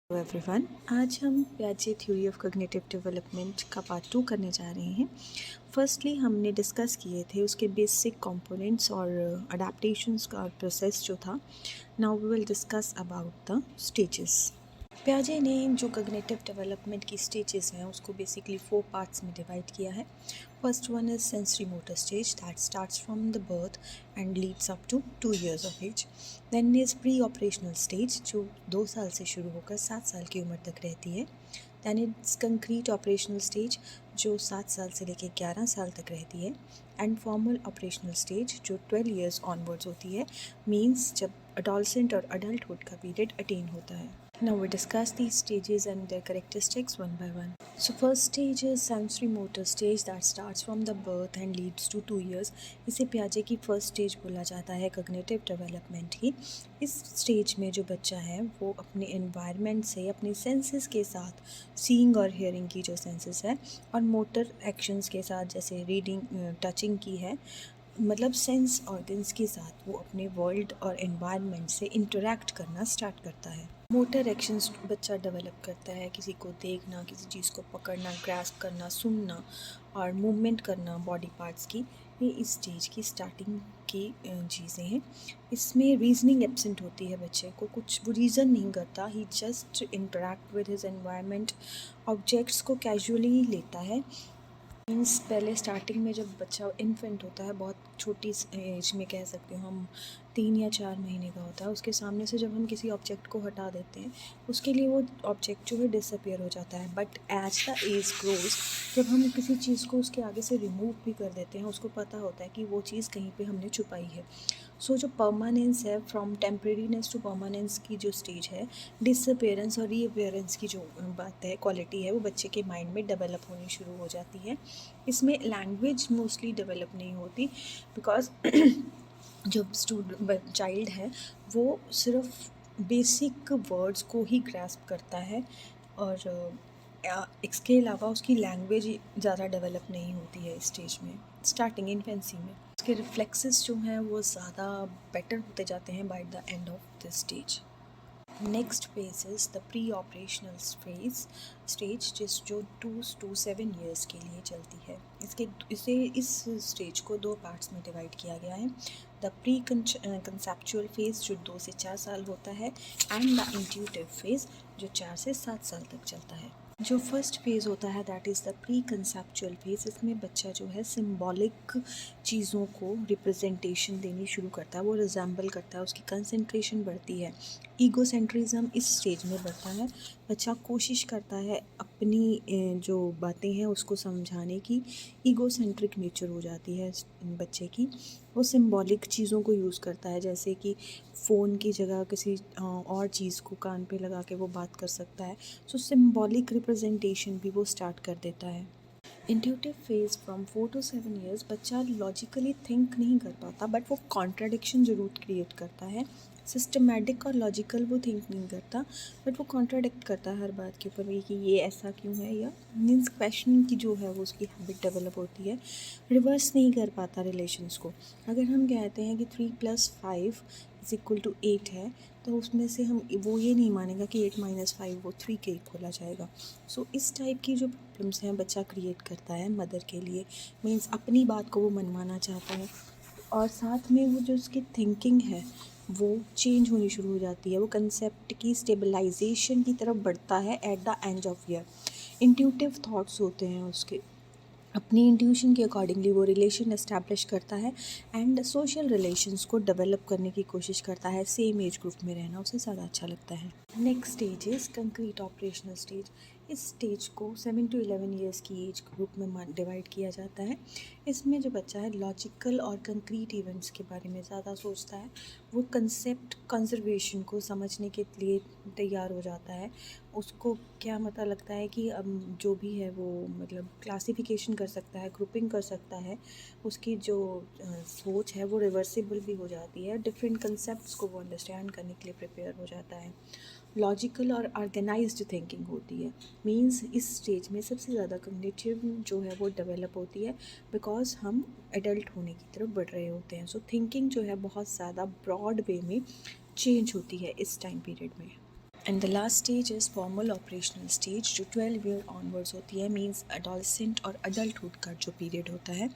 Hello everyone, आज हम पियाजे theory of cognitive development का पार्ट 2 करने जा रहे हैं। फर्स्टली हमने डिस्कस किए थे उसके बेसिक कंपोनेंट्स और अडेप्टेशंस का प्रोसेस जो था। Now we will discuss about the stages. पियाजे ने जो कॉग्निटिव डेवलपमेंट की स्टेजेस हैं उसको बेसिकली 4 पार्ट्स में डिवाइड किया है। First one is sensory motor stage that starts from the birth and leads up to 2 years of age. Then is pre operational stage जो 2 साल से शुरू होकर 7 साल की उम्र तक रहती है. Then it's concrete operational stage जो 7 साल से लेकर 11 साल तक रहती है. एंड फॉर्मल ऑपरेशनल स्टेज जो 12 years ऑनवर्ड्स होती है, मीन्स जब अडोलसेंट और अडल्टहुड का पीरियड अटेन होता है. Now we discuss these stages and their characteristics one by one. So first stage is sensory motor stage that starts from the birth and leads to 2 years. इसे पियाजे की first stage बोला जाता है cognitive development की. इस stage में जो बच्चा है वो अपने एनवायरनमेंट से अपने सेंसेस के साथ, सीइंग और हियरिंग की जो सेंसेस है और मोटर एक्शंस के साथ जैसे रीडिंग, टचिंग की है, मतलब सेंस ऑर्गन्स के साथ वो अपने वर्ल्ड और एनवायरनमेंट से इंटरेक्ट करना स्टार्ट करता है. मोटर एक्शंस बच्चा डेवलप करता है, किसी को देखना, किसी चीज़ को पकड़ना, ग्रैस्प करना, सुनना और मूवमेंट करना बॉडी पार्ट्स की. ये इस स्टेज की स्टार्टिंग की चीज़ें हैं. इसमें रीजनिंग एब्सेंट होती है. बच्चे को कुछ वो रीज़न नहीं करता, he just interact with his environment, objects को कैजुअली लेता है. मीन्स पहले स्टार्टिंग में जब बच्चा इन्फेंट होता है, बहुत छोटी एज में कह सकते हो हम, 3 या 4 महीने का होता है, उसके सामने से जब हम किसी ऑब्जेक्ट को हटा देते हैं उसके लिए वो ऑब्जेक्ट जो है डिसअपियर हो जाता है. But as the age grows, जब हम किसी चीज़ को उसके आगे से रिमूव भी कर देते हैं, उसको पता होता है कि वो चीज़ कहीं पे हमने छुपाई है. सो जो परमानेंस है, फ्रॉम टेम्परेरीनेस टू परमानेंस की जो स्टेज है, डिसअपियरेंस और रीअपियरेंस की जो बात है, क्वालिटी है, वो बच्चे के माइंड में डेवलप होनी शुरू हो जाती है. इसमें लैंग्वेज मोस्टली डेवलप नहीं होती, बिकॉज जो चाइल्ड है वो सिर्फ बेसिक वर्ड्स को ही ग्रैस्प करता है और इसके अलावा उसकी लैंग्वेज ज़्यादा डेवलप नहीं होती है इस स्टेज में, स्टार्टिंग इन्फेंसी में. उसके रिफ्लेक्सेस जो हैं वो ज़्यादा बेटर होते जाते हैं by the end of this stage. Next phase is the pre operational stage जो 2 to 7 years के लिए चलती है. इस स्टेज को 2 पार्ट्स में डिवाइड किया गया है. द प्री कंसेप्चुअल फेज जो 2 से 4 साल होता है, एंड द इंट्यूटिव फेज जो 4 से 7 साल तक चलता है. जो फर्स्ट फेज़ होता है that is the pre conceptual phase. इसमें बच्चा जो है सिम्बॉलिक चीज़ों को रिप्रेजेंटेशन देनी शुरू करता है, वो रिजेंबल करता है, उसकी कंसंट्रेशन बढ़ती है. ईगोसेंट्रिज्म इस स्टेज में बढ़ता है. बच्चा कोशिश करता है अपनी जो बातें हैं उसको समझाने की. ईगोसेंट्रिक नेचर हो जाती है बच्चे की. वो सिंबॉलिक चीज़ों को यूज़ करता है, जैसे कि फ़ोन की जगह किसी और चीज़ को कान पे लगा के वो बात कर सकता है. सो सिंबॉलिक रिप्रेजेंटेशन भी वो स्टार्ट कर देता है. Intuitive phase from 4 to 7 years बच्चा लॉजिकली थिंक नहीं कर पाता, बट वो कॉन्ट्राडिक्शन ज़रूर क्रिएट करता है. सिस्टमैटिक और लॉजिकल वो थिंक नहीं करता, बट वो कॉन्ट्राडिक्ट करता है हर बात के ऊपर भी कि ये ऐसा क्यों है, या मीन्स क्वेश्चनिंग की जो है वो उसकी हैबिट डेवलप होती है. रिवर्स नहीं कर पाता रिलेशंस को. अगर हम कहते हैं कि 3 + 5 = 8 है, तो उसमें से हम वो ये नहीं मानेगा कि 8 - 5 वो 3 के इक्वल आ जाएगा. सो इस टाइप की जो प्रॉब्लम्स हैं बच्चा क्रिएट करता है मदर के लिए. मीन्स अपनी बात को वो मनवाना चाहता है, और साथ में वो जो उसकी थिंकिंग है वो चेंज होनी शुरू हो जाती है. वो कंसेप्ट की स्टेबलाइजेशन की तरफ बढ़ता है at the end of year. Intuitive thoughts होते हैं उसके, अपनी इंट्यूशन के अकॉर्डिंगली वो रिलेशन इस्टेब्लिश करता है एंड सोशल रिलेशंस को डेवलप करने की कोशिश करता है. सेम एज ग्रुप में रहना उसे ज़्यादा अच्छा लगता है. Next stage is concrete operational stage. इस स्टेज को 7 to 11 years की एज ग्रुप में डिवाइड किया जाता है. इसमें जो बच्चा है लॉजिकल और कंक्रीट इवेंट्स के बारे में ज़्यादा सोचता है. वो कंसेप्ट कंजर्वेशन को समझने के लिए तैयार हो जाता है. उसको क्या मतलब लगता है कि जो भी है वो मतलब क्लासिफिकेशन कर सकता है, ग्रुपिंग कर सकता है. उसकी जो सोच है वो रिवर्सिबल भी हो जाती है. डिफरेंट कंसेप्ट्स को वो अंडरस्टैंड करने के लिए प्रिपेयर हो जाता है. लॉजिकल और ऑर्गेनाइज्ड थिंकिंग होती है. मींस इस स्टेज में सबसे ज़्यादा कॉग्निटिव जो है वो डेवलप होती है, बिकॉज हम एडल्ट होने की तरफ बढ़ रहे होते हैं. सो थिंकिंग जो है बहुत ज़्यादा ब्रॉड वे में चेंज होती है इस टाइम पीरियड में. And the last stage is formal operational stage, जो 12 ईयर ऑनवर्ड्स होती है, मीन्स अडोलसेंट और अडल्टहुड का जो पीरियड होता है।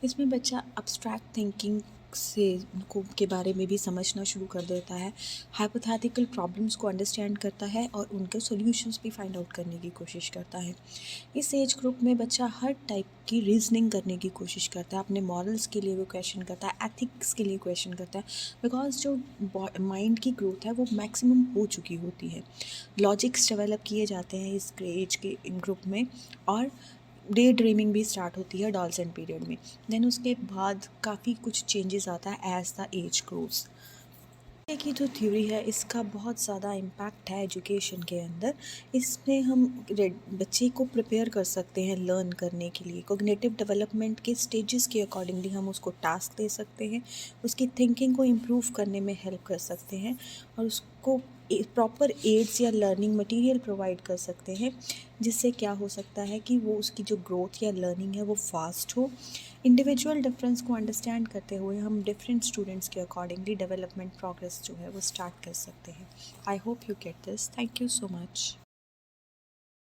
इसमें बच्चा अब्स्ट्रैक्ट थिंकिंग से को के बारे में भी समझना शुरू कर देता है, हाइपोथेटिकल प्रॉब्लम्स को अंडरस्टैंड करता है और उनके सॉल्यूशंस भी फाइंड आउट करने की कोशिश करता है। इस एज ग्रुप में बच्चा हर टाइप की रीजनिंग करने की कोशिश करता है, अपने मॉरल्स के लिए वो क्वेश्चन करता है, एथिक्स के लिए क्वेश्चन करता है, बिकॉज जो माइंड की ग्रोथ है वो मैक्सिमम हो चुकी होती है। लॉजिक्स डेवलप किए जाते हैं इस एज के ग्रुप में, और डे ड्रीमिंग भी स्टार्ट होती है एडोलसेंट पीरियड में। देन उसके बाद काफ़ी कुछ चेंजेस आता है एज द एज ग्रोस। की जो थ्योरी है इसका बहुत ज़्यादा इम्पैक्ट है एजुकेशन के अंदर। इसमें हम बच्चे को प्रिपेयर कर सकते हैं लर्न करने के लिए, कोग्निटिव डेवलपमेंट के स्टेजेस के अकॉर्डिंगली हम उसको टास्क दे सकते हैं, उसकी थिंकिंग को इम्प्रूव करने में हेल्प कर सकते हैं, और उसको प्रॉपर एड्स या लर्निंग मटेरियल प्रोवाइड कर सकते हैं, जिससे क्या हो सकता है कि वो उसकी जो ग्रोथ या लर्निंग है वो फास्ट हो। इंडिविजुअल डिफरेंस को अंडरस्टैंड करते हुए हम डिफरेंट स्टूडेंट्स के अकॉर्डिंगली डेवलपमेंट प्रोग्रेस जो है वो स्टार्ट कर सकते हैं। I hope you get this. Thank you so much.